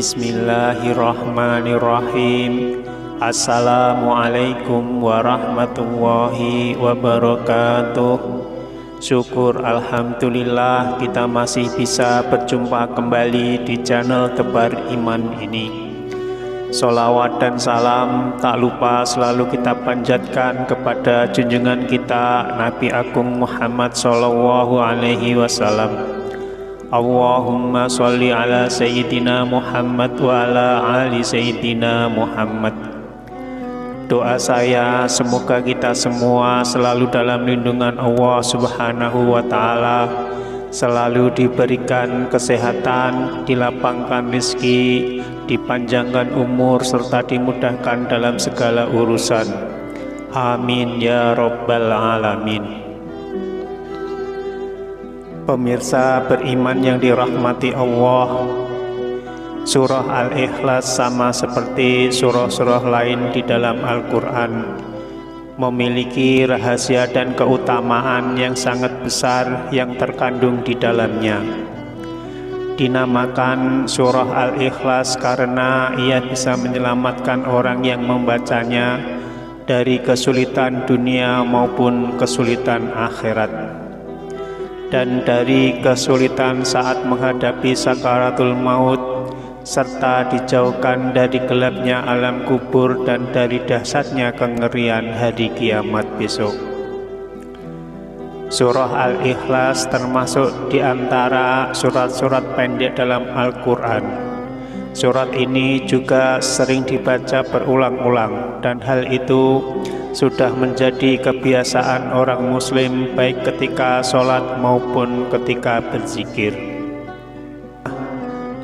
Bismillahirrahmanirrahim. Assalamualaikum warahmatullahi wabarakatuh. Syukur alhamdulillah kita masih bisa berjumpa kembali di channel Tebar Iman ini. Sholawat dan salam tak lupa selalu kita panjatkan kepada junjungan kita Nabi Agung Muhammad Sallallahu Alaihi Wasallam. Allahumma sholli ala Sayyidina Muhammad wa ala ali Sayyidina Muhammad. Doa saya semoga kita semua selalu dalam lindungan Allah Subhanahu wa Ta'ala, selalu diberikan kesehatan, dilapangkan rezeki, dipanjangkan umur, serta dimudahkan dalam segala urusan. Amin ya Rabbal Alamin. Pemirsa beriman yang dirahmati Allah, surah Al-Ikhlas sama seperti surah-surah lain di dalam Al-Quran memiliki rahasia dan keutamaan yang sangat besar yang terkandung di dalamnya. Dinamakan surah Al-Ikhlas karena ia bisa menyelamatkan orang yang membacanya dari kesulitan dunia maupun kesulitan akhirat, dan dari kesulitan saat menghadapi sakaratul maut, serta dijauhkan dari gelapnya alam kubur dan dari dahsyatnya kengerian hari kiamat besok. Surah Al-Ikhlas termasuk di antara surat-surat pendek dalam Al-Quran. Surat ini juga sering dibaca berulang-ulang, dan hal itu sudah menjadi kebiasaan orang muslim baik ketika sholat maupun ketika berzikir.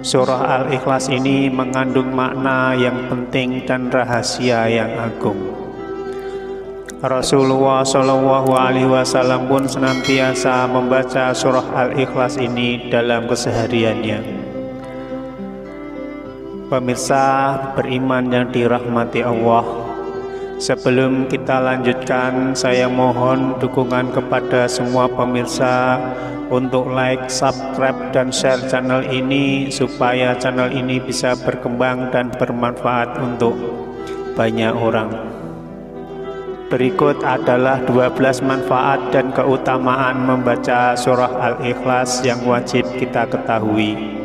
Surah Al-Ikhlas ini mengandung makna yang penting dan rahasia yang agung. Rasulullah Shallallahu Alaihi Wasallam pun senantiasa membaca surah Al-Ikhlas ini dalam kesehariannya. Pemirsa beriman yang dirahmati Allah, sebelum kita lanjutkan, saya mohon dukungan kepada semua pemirsa untuk like, subscribe, dan share channel ini supaya channel ini bisa berkembang dan bermanfaat untuk banyak orang. Berikut adalah 12 manfaat dan keutamaan membaca surah Al-Ikhlas yang wajib kita ketahui.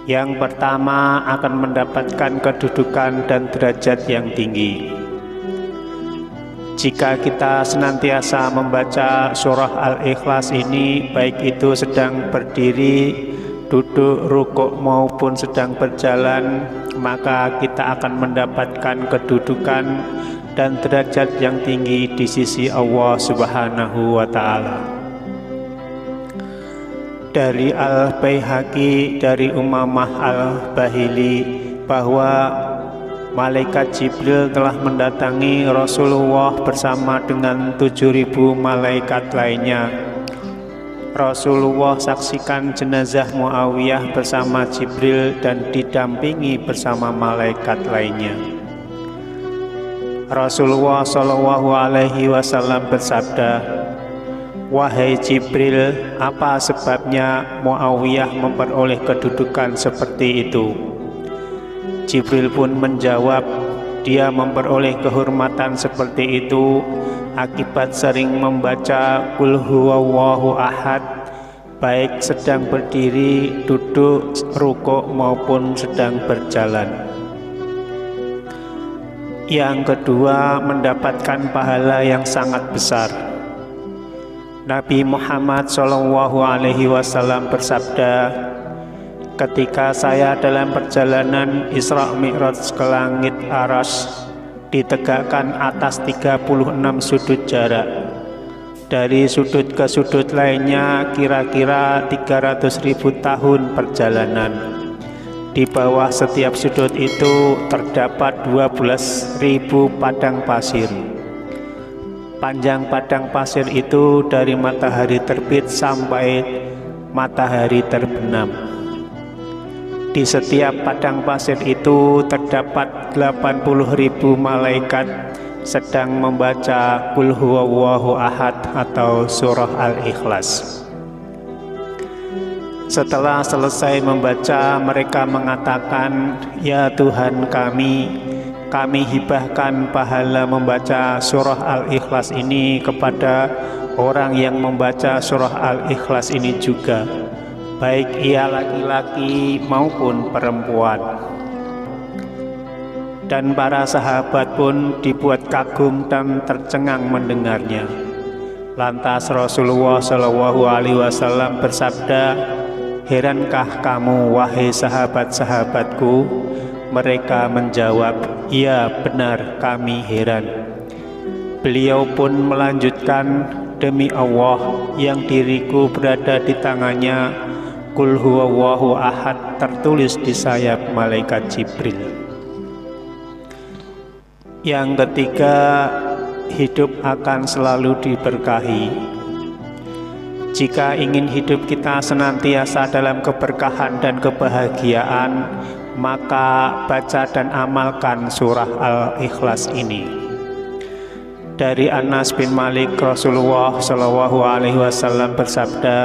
Yang pertama, akan mendapatkan kedudukan dan derajat yang tinggi. Jika kita senantiasa membaca surah Al-Ikhlas ini, baik itu sedang berdiri, duduk, rukuk maupun sedang berjalan, maka kita akan mendapatkan kedudukan dan derajat yang tinggi di sisi Allah Subhanahu wa Ta'ala. Dari Al-Baihaqi dari Umamah Al-Bahili bahwa Malaikat Jibril telah mendatangi Rasulullah bersama dengan 7.000 malaikat lainnya. Rasulullah saksikan jenazah Muawiyah bersama Jibril dan didampingi bersama malaikat lainnya. Rasulullah Shallallahu Alaihi Wasallam bersabda, "Wahai Jibril, apa sebabnya Muawiyah memperoleh kedudukan seperti itu?" Jibril pun menjawab, "Dia memperoleh kehormatan seperti itu akibat sering membaca Qul huwallahu ahad, baik sedang berdiri, duduk, rukuk maupun sedang berjalan." Yang kedua, mendapatkan pahala yang sangat besar. Nabi Muhammad Shallallahu Alaihi Wasallam bersabda, "Ketika saya dalam perjalanan Isra Mi'raj ke langit Arsy, ditegakkan atas 36 sudut jarak. Dari sudut ke sudut lainnya kira-kira 300.000 tahun perjalanan. Di bawah setiap sudut itu terdapat 12.000 padang pasir. Panjang padang pasir itu dari matahari terbit sampai matahari terbenam. Di setiap padang pasir itu terdapat 80.000 malaikat sedang membaca Qul huwallahu ahad atau surah Al-Ikhlas. Setelah selesai membaca, mereka mengatakan, "Ya Tuhan kami hibahkan pahala membaca surah Al-Ikhlas ini kepada orang yang membaca surah Al-Ikhlas ini juga, baik ia laki-laki maupun perempuan." Dan para sahabat pun dibuat kagum dan tercengang mendengarnya. Lantas Rasulullah SAW bersabda, "Herankah kamu, wahai sahabat-sahabatku?" Mereka menjawab, "Ya benar, kami heran." Beliau pun melanjutkan, "Demi Allah yang diriku berada di tangannya, Qul huwallahu ahad tertulis di sayap malaikat Jibril." Yang ketiga, hidup akan selalu diberkahi. Jika ingin hidup kita senantiasa dalam keberkahan dan kebahagiaan, maka baca dan amalkan surah Al-Ikhlas ini. Dari Anas bin Malik, Rasulullah SAW bersabda,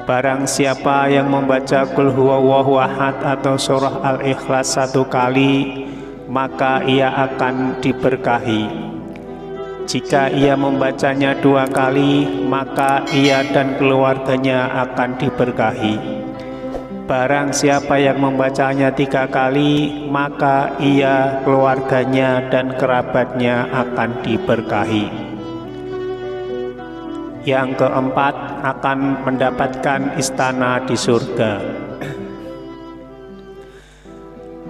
"Barang siapa yang membaca Qul huwallahu ahad atau surah Al-Ikhlas 1 kali, maka ia akan diberkahi. Jika ia membacanya 2 kali, maka ia dan keluarganya akan diberkahi. Barang siapa yang membacanya 3 kali, maka ia, keluarganya, dan kerabatnya akan diberkahi. Yang keempat, akan mendapatkan istana di surga.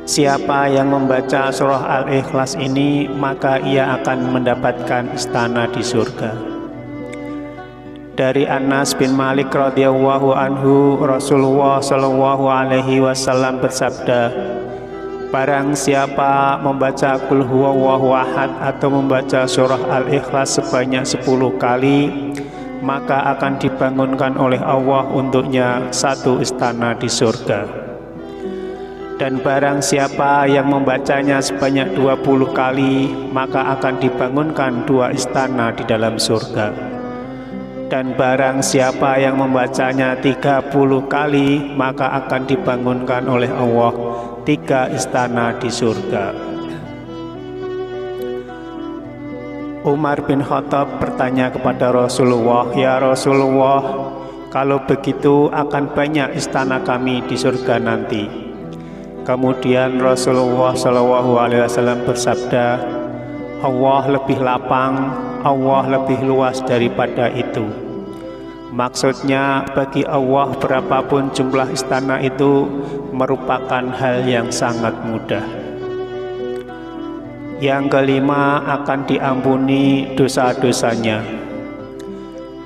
Siapa yang membaca surah Al-Ikhlas ini, maka ia akan mendapatkan istana di surga. Dari Anas bin Malik radhiyallahu anhu, Rasulullah SAW bersabda, "Barang siapa membaca Qul huwallahu ahad atau membaca surah Al-Ikhlas sebanyak 10 kali, maka akan dibangunkan oleh Allah untuknya 1 istana di surga. Dan barang siapa yang membacanya sebanyak 20 kali, maka akan dibangunkan 2 istana di dalam surga. Dan barang siapa yang membacanya 30 kali, maka akan dibangunkan oleh Allah 3 istana di surga." Umar bin Khattab bertanya kepada Rasulullah, "Ya Rasulullah, kalau begitu akan banyak istana kami di surga nanti." Kemudian Rasulullah SAW bersabda, "Allah lebih lapang, Allah lebih luas daripada itu." Maksudnya, bagi Allah berapapun jumlah istana itu merupakan hal yang sangat mudah. Yang kelima, akan diampuni dosa-dosanya.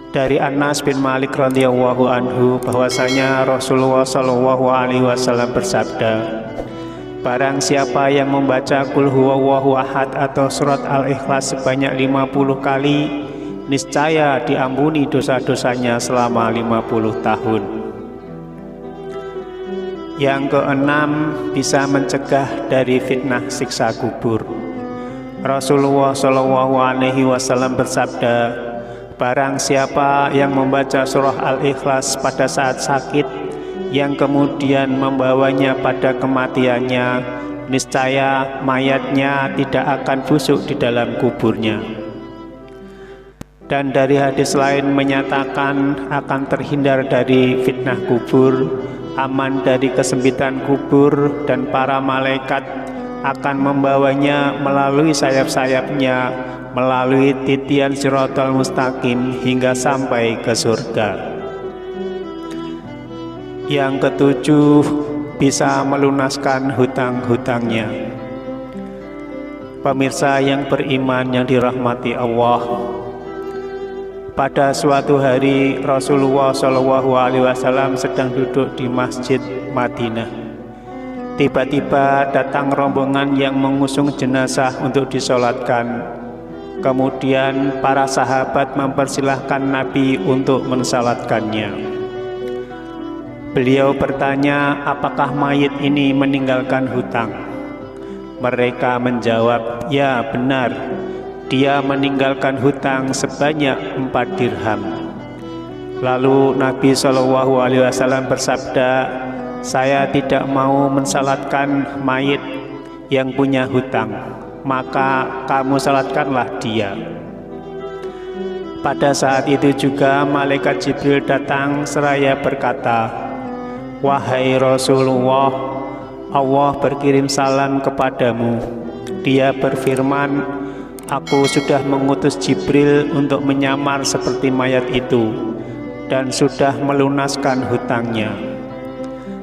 Dari Anas bin Malik radhiyallahu anhu bahwasanya Rasulullah SAW bersabda, "Barang siapa yang membaca Qul huwallahu ahad atau surat Al-Ikhlas sebanyak 50 kali, niscaya diampuni dosa-dosanya selama 50 tahun. Yang keenam, bisa mencegah dari fitnah siksa kubur. Rasulullah SAW bersabda, "Barang siapa yang membaca surah Al-Ikhlas pada saat sakit, yang kemudian membawanya pada kematiannya, niscaya mayatnya tidak akan busuk di dalam kuburnya." Dan dari hadis lain menyatakan akan terhindar dari fitnah kubur, aman dari kesempitan kubur, dan para malaikat akan membawanya melalui sayap-sayapnya, melalui titian Shiratal Mustaqim hingga sampai ke surga. Yang ketujuh, bisa melunaskan hutang-hutangnya. Pemirsa yang beriman yang dirahmati Allah, pada suatu hari Rasulullah SAW sedang duduk di Masjid Madinah. Tiba-tiba datang rombongan yang mengusung jenazah untuk disolatkan. Kemudian para sahabat mempersilahkan Nabi untuk mensalatkannya. Beliau bertanya, "Apakah mayit ini meninggalkan hutang?" Mereka menjawab, "Ya benar, dia meninggalkan hutang sebanyak 4 dirham." Lalu Nabi SAW bersabda, saya tidak mau mensalatkan mayit yang punya hutang, maka kamu salatkanlah dia. Pada saat itu juga malaikat Jibril datang seraya berkata, wahai Rasulullah, Allah berkirim salam kepadamu. Dia berfirman, aku sudah mengutus Jibril untuk menyamar seperti mayat itu dan sudah melunaskan hutangnya.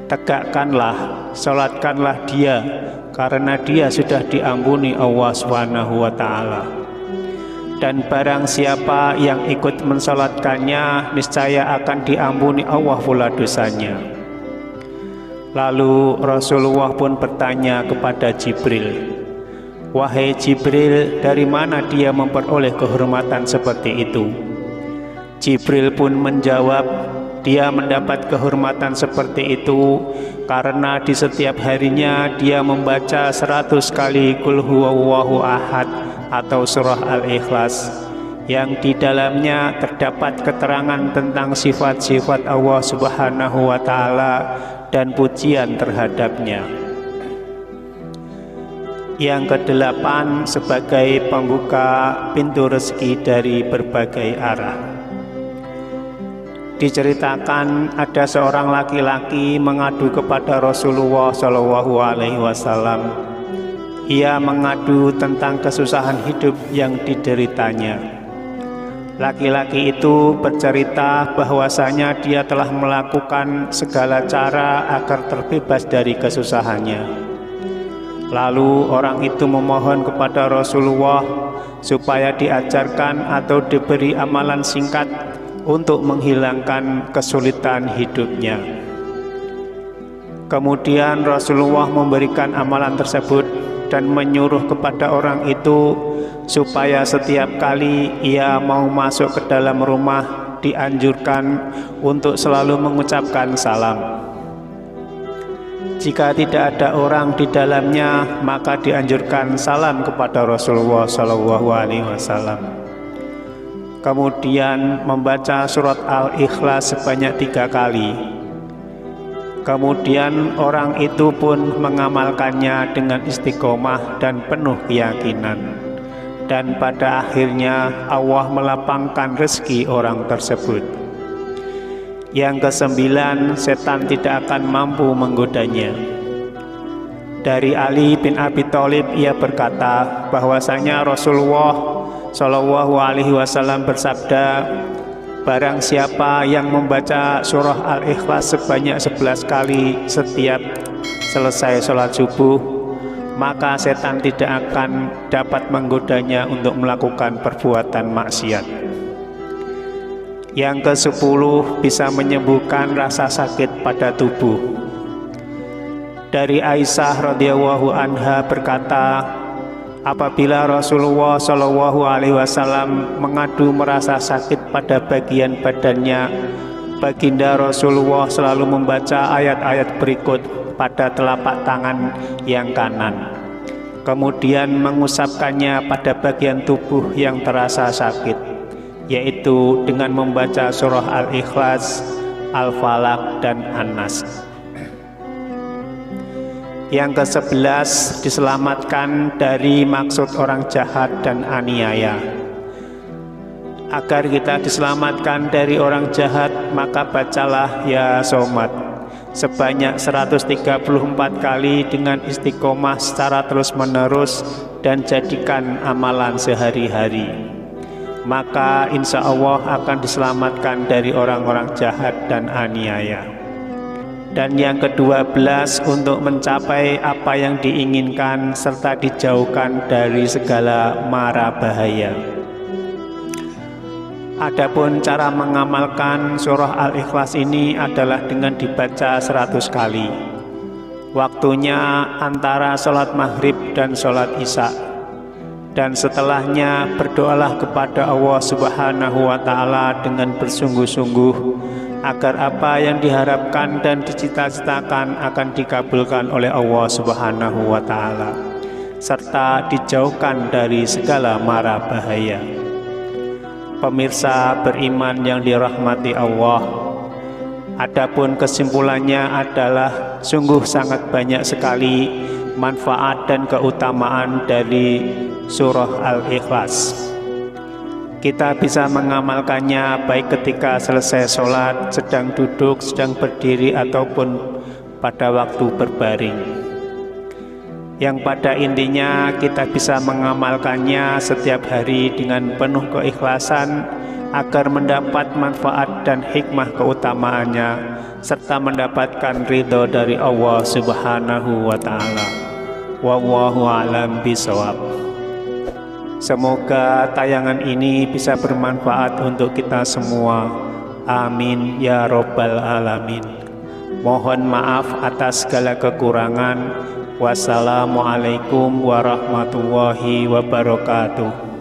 Tegakkanlah, salatkanlah dia, karena dia sudah diampuni Allah SWT. Dan barang siapa yang ikut mensalatkannya, niscaya akan diampuni Allah pula dosanya. Lalu Rasulullah pun bertanya kepada Jibril, wahai Jibril, dari mana dia memperoleh kehormatan seperti itu? Jibril pun menjawab, dia mendapat kehormatan seperti itu karena di setiap harinya dia membaca 100 kali Qul huwallahu ahad atau surah Al-Ikhlas, yang di dalamnya terdapat keterangan tentang sifat-sifat Allah Subhanahu wa Ta'ala dan pujian terhadapnya. Yang kedelapan, sebagai pembuka pintu rezeki dari berbagai arah. Diceritakan ada seorang laki-laki mengadu kepada Rasulullah SAW. Ia mengadu tentang kesusahan hidup yang dideritanya. Laki-laki itu bercerita bahwasanya dia telah melakukan segala cara agar terbebas dari kesusahannya. Lalu orang itu memohon kepada Rasulullah supaya diajarkan atau diberi amalan singkat untuk menghilangkan kesulitan hidupnya. Kemudian Rasulullah memberikan amalan tersebut dan menyuruh kepada orang itu supaya setiap kali ia mau masuk ke dalam rumah dianjurkan untuk selalu mengucapkan salam. Jika tidak ada orang di dalamnya, maka dianjurkan salam kepada Rasulullah SAW. Kemudian membaca surat Al-Ikhlas sebanyak 3 kali. Kemudian orang itu pun mengamalkannya dengan istiqomah dan penuh keyakinan. Dan pada akhirnya Allah melapangkan rezeki orang tersebut. Yang kesembilan, setan tidak akan mampu menggodanya. Dari Ali bin Abi Thalib ia berkata bahwasanya Rasulullah SAW bersabda, barang siapa yang membaca surah Al-Ikhlas sebanyak 11 kali setiap selesai sholat subuh, maka setan tidak akan dapat menggodanya untuk melakukan perbuatan maksiat. Yang ke-10, bisa menyembuhkan rasa sakit pada tubuh. Dari Aisyah radhiyallahu anha berkata, apabila Rasulullah SAW mengadu merasa sakit pada bagian badannya, baginda Rasulullah selalu membaca ayat-ayat berikut pada telapak tangan yang kanan, kemudian mengusapkannya pada bagian tubuh yang terasa sakit, yaitu dengan membaca surah Al-Ikhlas, Al-Falaq, dan An-Nas. Yang ke-11, diselamatkan dari maksud orang jahat dan aniaya. Agar kita diselamatkan dari orang jahat, maka bacalah ya Somad sebanyak 134 kali dengan istiqomah secara terus-menerus dan jadikan amalan sehari-hari. Maka insya Allah akan diselamatkan dari orang-orang jahat dan aniaya. Dan yang ke-12, untuk mencapai apa yang diinginkan serta dijauhkan dari segala mara bahaya. Adapun cara mengamalkan surah Al-Ikhlas ini adalah dengan dibaca 100 kali. Waktunya antara sholat maghrib dan sholat isya. Dan setelahnya berdoalah kepada Allah Subhanahu wa Ta'ala dengan bersungguh-sungguh agar apa yang diharapkan dan dicita-citakan akan dikabulkan oleh Allah Subhanahu wa Ta'ala serta dijauhkan dari segala mara bahaya. Pemirsa beriman yang dirahmati Allah, adapun kesimpulannya adalah sungguh sangat banyak sekali manfaat dan keutamaan dari surah Al-Ikhlas. Kita bisa mengamalkannya baik ketika selesai sholat, sedang duduk, sedang berdiri, ataupun pada waktu berbaring. Yang pada intinya kita bisa mengamalkannya setiap hari dengan penuh keikhlasan agar mendapat manfaat dan hikmah keutamaannya serta mendapatkan ridho dari Allah Subhanahu wa Ta'ala. Wallahu a'lam bishawab. Semoga tayangan ini bisa bermanfaat untuk kita semua. Amin ya robbal alamin. Mohon maaf atas segala kekurangan. Wassalamualaikum warahmatullahi wabarakatuh.